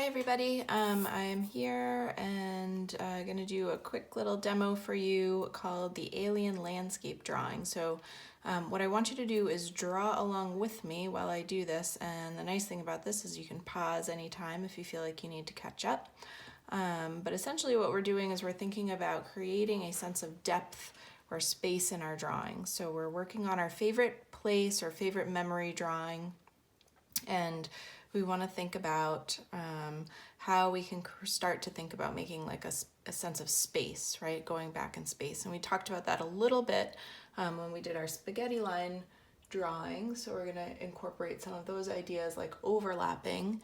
everybody. I'm here and going to do a quick little demo for you called the Alien Landscape Drawing. So what I want you to do is draw along with me while I do this, and the nice thing about this is you can pause anytime if you feel like you need to catch up. But essentially what we're doing is we're thinking about creating a sense of depth or space in our drawing. So we're working on our favorite place or favorite memory drawing, and we want to think about how we can start to think about making like a sense of space, right? Going back in space. And we talked about that a little bit when we did our spaghetti line drawing. So we're going to incorporate some of those ideas like overlapping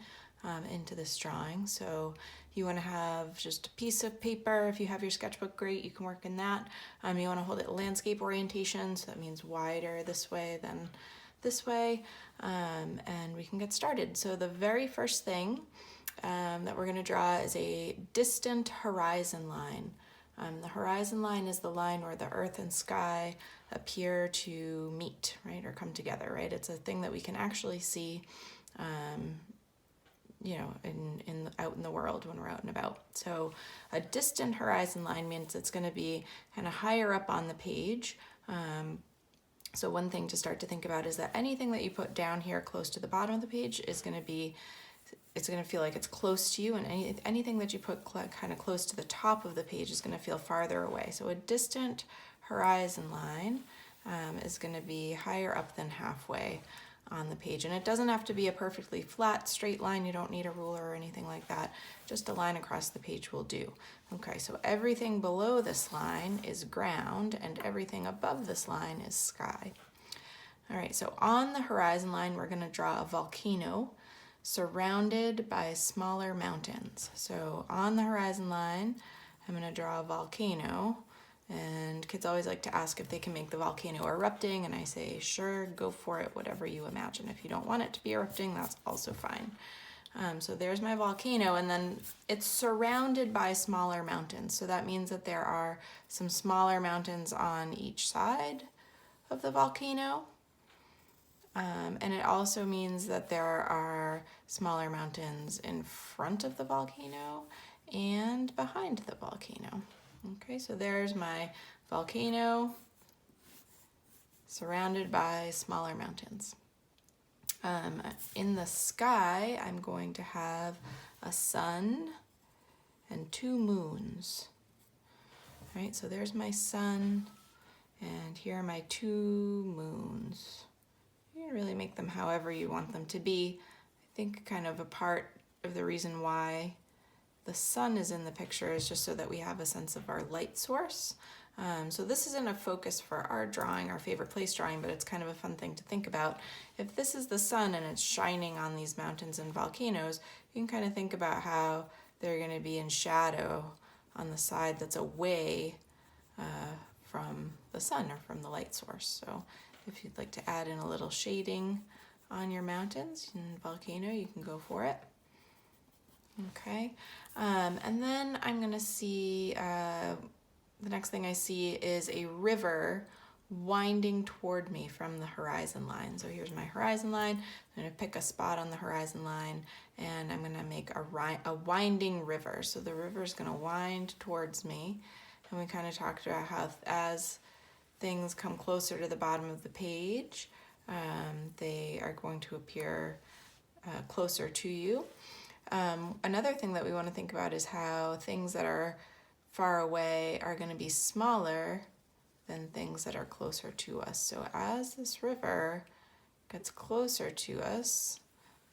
into this drawing. So you want to have just a piece of paper. If you have your sketchbook, great, you can work in that. You want to hold it landscape orientation, so that means wider this way than this way, and we can get started. So the very first thing that we're going to draw is a distant horizon line. The horizon line is the line where the earth and sky appear to meet, right, or come together, right? It's a thing that we can actually see, out in the world when we're out and about. So a distant horizon line means it's going to be kind of higher up on the page. So one thing to start to think about is that anything that you put down here close to the bottom of the page is going to feel like it's close to you, and anything that you put kind of close to the top of the page is going to feel farther away. So a distant horizon line is going to be higher up than halfway on the page. And it doesn't have to be a perfectly flat, straight line. You don't need a ruler or anything like that. Just a line across the page will do. Okay, so everything below this line is ground, and everything above this line is sky. All right, so on the horizon line, we're going to draw a volcano surrounded by smaller mountains. So on the horizon line, I'm going to draw a volcano. And kids always like to ask if they can make the volcano erupting, and I say, sure, go for it, whatever you imagine. If you don't want it to be erupting, that's also fine. So there's my volcano, and then it's surrounded by smaller mountains. So that means that there are some smaller mountains on each side of the volcano. And it also means that there are smaller mountains in front of the volcano and behind the volcano. Okay, so there's my volcano surrounded by smaller mountains. In the sky, I'm going to have a sun and two moons. All right, so there's my sun, and here are my two moons. You can really make them however you want them to be. I think kind of a part of the reason why the sun is in the picture is just so that we have a sense of our light source. So this isn't a focus for our drawing, our favorite place drawing, but it's kind of a fun thing to think about. If this is the sun and it's shining on these mountains and volcanoes, you can kind of think about how they're going to be in shadow on the side that's away from the sun or from the light source. So if you'd like to add in a little shading on your mountains and volcano, you can go for it. Okay, and then I'm going to see, the next thing I see is a river winding toward me from the horizon line. So here's my horizon line. I'm going to pick a spot on the horizon line, and I'm going to make a winding river. So the river is going to wind towards me, and we kind of talked about how as things come closer to the bottom of the page, they are going to appear closer to you. Another thing that we want to think about is how things that are far away are going to be smaller than things that are closer to us. So as this river gets closer to us,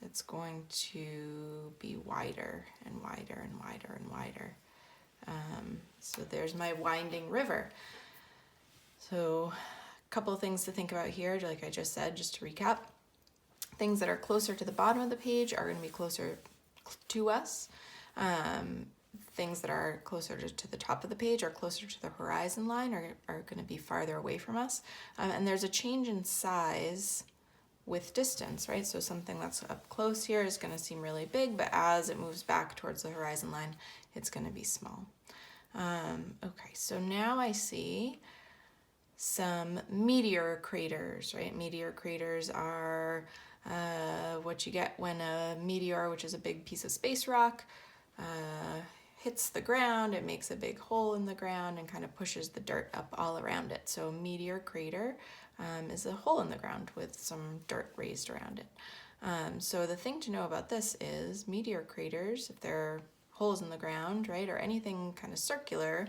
it's going to be wider and wider and wider and wider. So there's my winding river. So a couple of things to think about here, like I just said, just to recap. Things that are closer to the bottom of the page are going to be closer to us. Things that are closer to the top of the page or closer to the horizon line are going to be farther away from us. And there's a change in size with distance, right? So something that's up close here is going to seem really big, but as it moves back towards the horizon line, it's going to be small. Okay, so now I see some meteor craters, right? Meteor craters are what you get when a meteor, which is a big piece of space rock, hits the ground. It makes a big hole in the ground and kind of pushes the dirt up all around it. So a meteor crater is a hole in the ground with some dirt raised around it. So the thing to know about this is meteor craters, if they're holes in the ground, right, or anything kind of circular,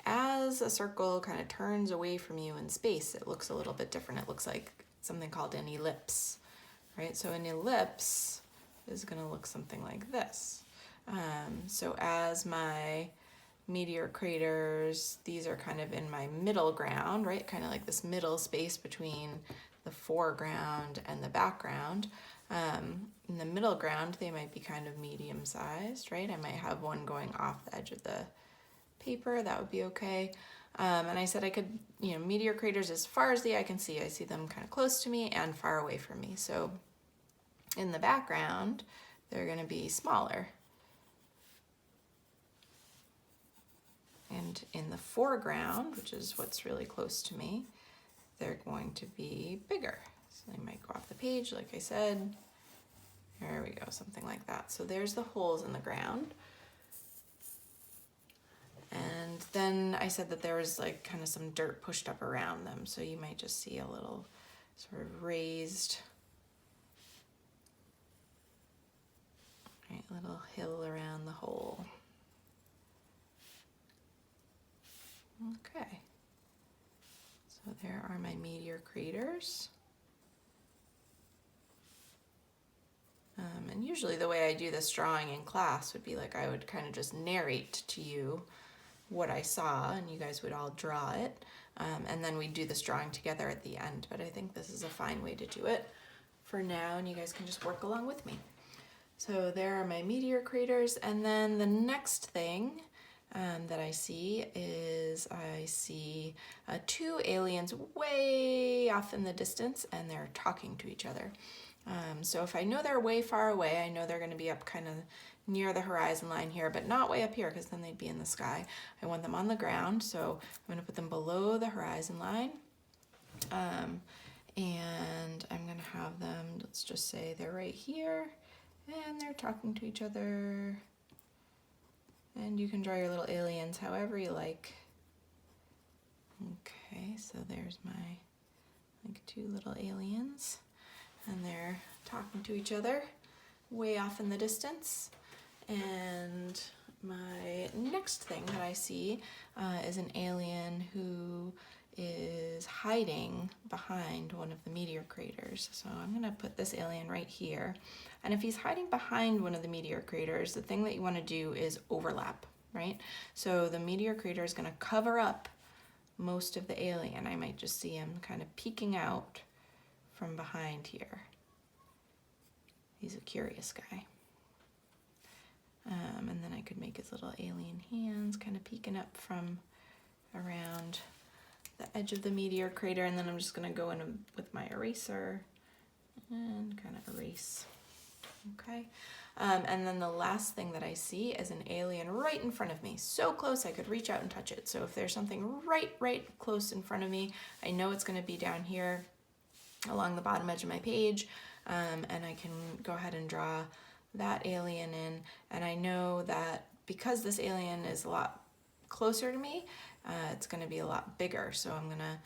as a circle kind of turns away from you in space, it looks a little bit different. It looks like something called an ellipse, right? So an ellipse is going to look something like this. So as my meteor craters, these are kind of in my middle ground, right? Kind of like this middle space between the foreground and the background. In the middle ground, they might be kind of medium sized, right? I might have one going off the edge of the paper, that would be okay. And I said I could, meteor craters as far as the eye can see. I see them kind of close to me and far away from me. So in the background, they're going to be smaller. And in the foreground, which is what's really close to me, they're going to be bigger. So they might go off the page, like I said. There we go, something like that. So there's the holes in the ground. And then I said that there was like kind of some dirt pushed up around them. So you might just see a little sort of raised, right, little hill around the hole. Okay. So there are my meteor craters. And usually the way I do this drawing in class would be like I would kind of just narrate to you what I saw and you guys would all draw it. And then we'd do this drawing together at the end. But I think this is a fine way to do it for now, and you guys can just work along with me. So there are my meteor craters. And then the next thing that I see is two aliens way off in the distance, and they're talking to each other. So if I know they're way far away, I know they're going to be up kind of near the horizon line here, but not way up here because then they'd be in the sky. I want them on the ground, so I'm going to put them below the horizon line. And I'm going to have them, let's just say they're right here, and they're talking to each other. And you can draw your little aliens however you like. Okay, so there's my two little aliens. And they're talking to each other way off in the distance. And my next thing that I see is an alien who is hiding behind one of the meteor craters. So I'm going to put this alien right here. And if he's hiding behind one of the meteor craters, the thing that you want to do is overlap, right? So the meteor crater is going to cover up most of the alien. I might just see him kind of peeking out from behind here. He's a curious guy. And then I could make his little alien hands kind of peeking up from around the edge of the meteor crater, and then I'm just going to go in with my eraser and kind of erase. Okay. And then the last thing that I see is an alien right in front of me, so close I could reach out and touch it. So if there's something right close in front of me, I know it's going to be down here along the bottom edge of my page, and I can go ahead and draw that alien in. And I know that because this alien is a lot closer to me, it's going to be a lot bigger. So I'm going to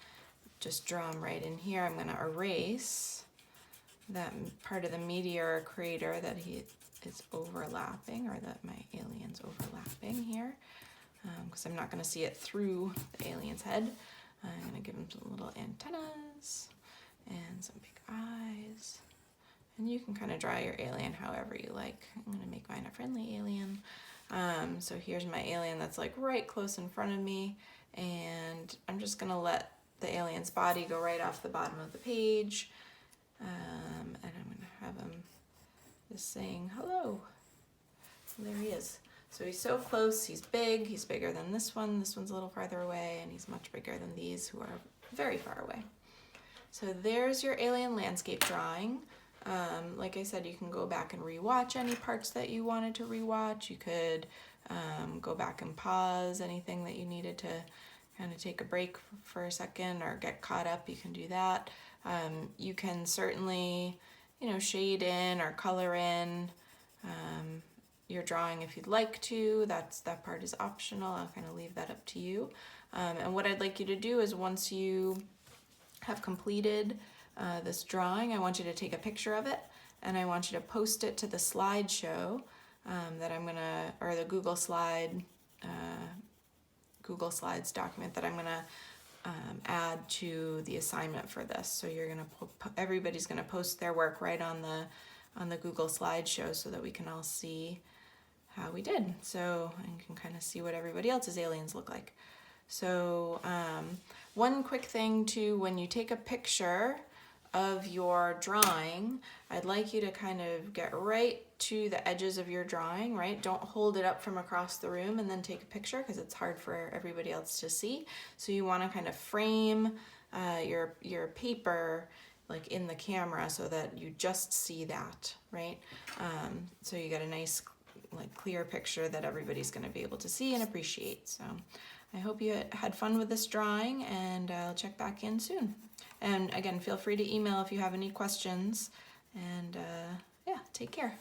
just draw him right in here. I'm going to erase that part of the meteor crater that he is overlapping, or that my alien's overlapping here, because I'm not going to see it through the alien's head. I'm going to give him some little antennas and some big eyes. And you can kind of draw your alien however you like. I'm going to make mine a friendly alien. So here's my alien that's like right close in front of me, and I'm just going to let the alien's body go right off the bottom of the page. And I'm going to have him just saying hello. And there he is. So he's so close, he's big, he's bigger than this one. This one's a little farther away, and he's much bigger than these who are very far away. So there's your alien landscape drawing. Like I said, you can go back and rewatch any parts that you wanted to rewatch. You could go back and pause anything that you needed to kind of take a break for a second or get caught up. You can do that. You can certainly, you know, shade in or color in your drawing if you'd like to. That part is optional. I'll kind of leave that up to you. And what I'd like you to do is once you have completed this drawing, I want you to take a picture of it and I want you to post it to the slideshow that I'm gonna, or the Google Slides document that I'm gonna add to the assignment for this. So you're gonna, everybody's gonna post their work right on the Google Slideshow so that we can all see how we did. So you can kind of see what everybody else's aliens look like. So one quick thing too, when you take a picture of your drawing, I'd like you to kind of get right to the edges of your drawing, right? Don't hold it up from across the room and then take a picture because it's hard for everybody else to see. So you want to kind of frame your paper like in the camera so that you just see that, right? So you get a nice like clear picture that everybody's going to be able to see and appreciate. So I hope you had fun with this drawing, and I'll check back in soon. And again, feel free to email if you have any questions, and yeah, take care.